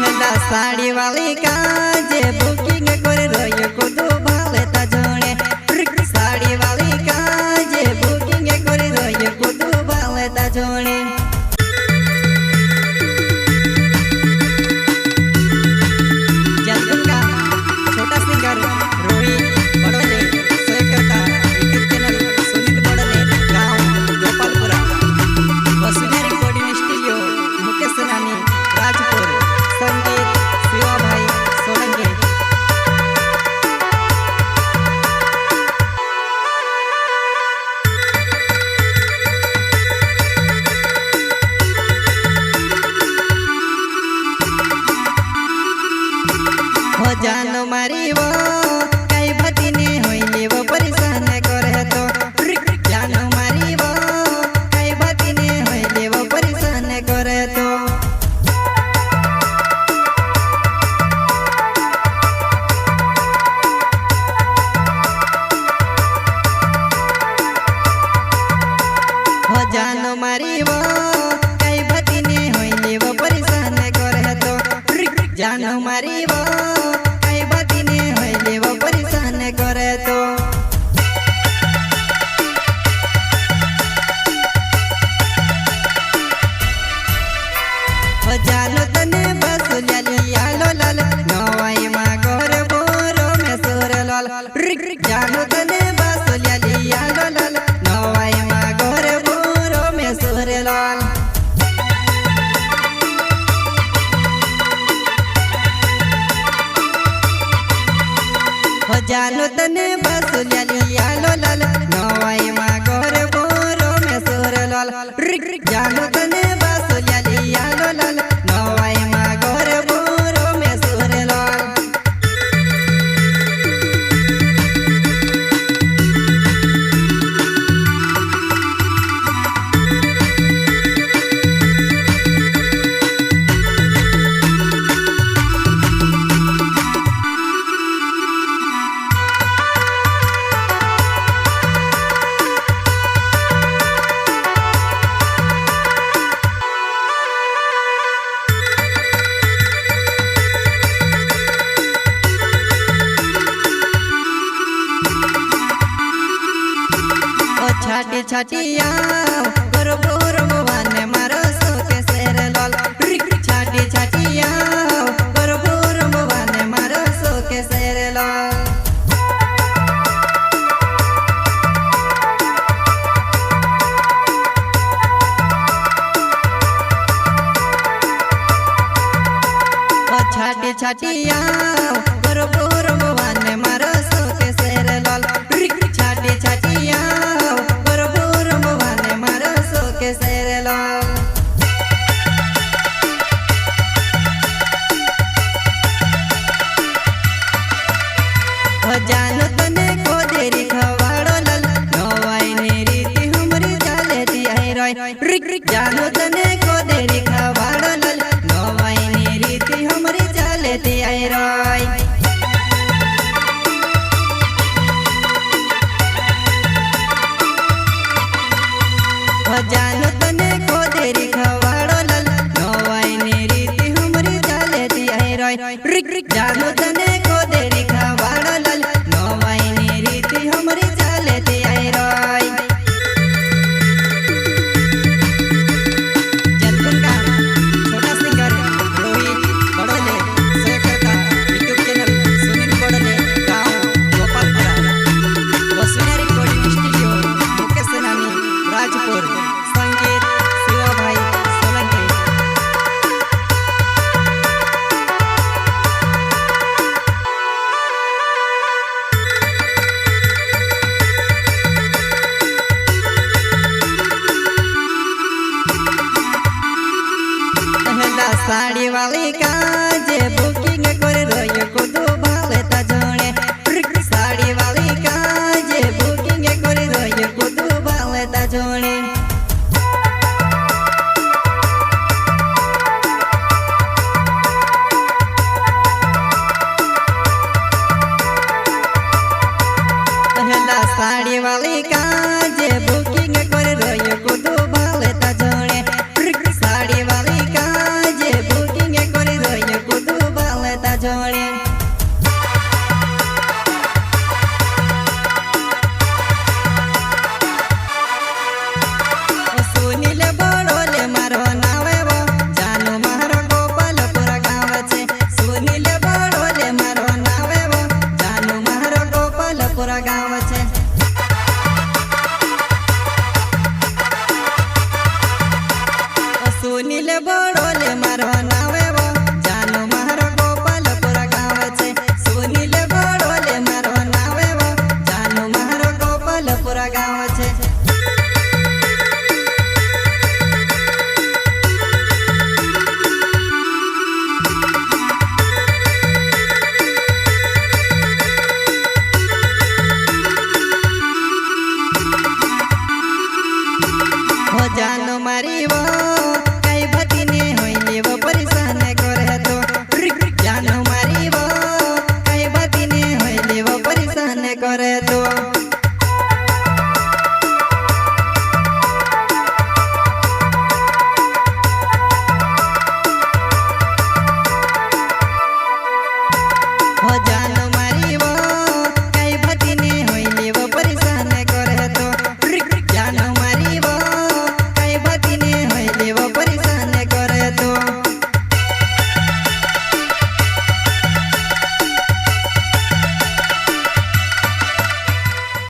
साड़ी वाली का जे बुकिंग कर रही को दो भाले ता जोड़े साड़ी वाली का जे बुकिंग कर रही को दो भाले ता जोड़े जल्दी का छोटा सिंगर रोहित बड़ोले सोयकर्ता यूट्यूब चैनल सुनील बड़ोले गांव गोपालपुरा वसुंधरा रिकॉर्डिंग स्टूडियो मुकेश रानी राजपुर संगीत शिवा भाई सोलंकी हो जानो मारी वो कई भती ने होइले वो परेशान करे तो जानो मारी वो कई भती ने होइले वो परेशान करे तो हो जानो मारी वो कई भती ने होइले वो परेशान करे तो जानो मारी वो कई भती ने होइले वो परेशान करे तो हो जानो तने बस लिया लो लाल नवाई मा गोर बोरो में सोर लाल जानो तने बस लिया लो लाल नवाई मा गोर बोरो में सोर लाल हो जानो तने बस लिया लो लाल नवाई मा गोर बोरो में सोर लाल जानो तने बस लिया लो लाल नवाई मा गोर बोरो में सोर लाल छाटी छाटिया गोरो गोरो भवाने मारो सोके शेर लाल छाटी छाटिया गोरो गोरो भवाने मारो सोके शेर लाल छाटी छाटिया गोरो गोरो भवाने मारो सोके शेर लाल छाटी छाटिया गोरो गोरो भवाने मारो सोके शेर लाल हो जानो तने को देरी खवाड़ो लाल नवाई ने रीति हमरी चाले ती आई रोय जानो तने को देरी खवाड़ो लाल नवाई ने रीति हमरी चाले ती आई रोय हो जानो तने को देरी खवाड़ो लाल नवाई ने रीति हमरी चाले ती आई रोय जानो तने को देरी खवाड़ो लाल नवाई ने रीति हमरी चाले ती आई रोय जल्दी का छोटा सिंगर रोहित बड़ोले सोयकर्ता यूट्यूब चैनल सुनील बड़ोले गांव गोपालपुरा वसुंधरा रिकॉर्डिंग स्टूडियो मुकेश रानी राजपुर संगीत शिवा भाई सोलंकी साड़ी वाली का जे बुकिंग कर रही को दो भाले ता जोड़े साड़ी वाली का जे बुकिंग कर रही को दो भाले ता जोड़े साड़ी वाली का जे बुकिंग कर रही को दो भाले ता जोड़े साड़ी वाली का जे बुकिंग कर रही को जान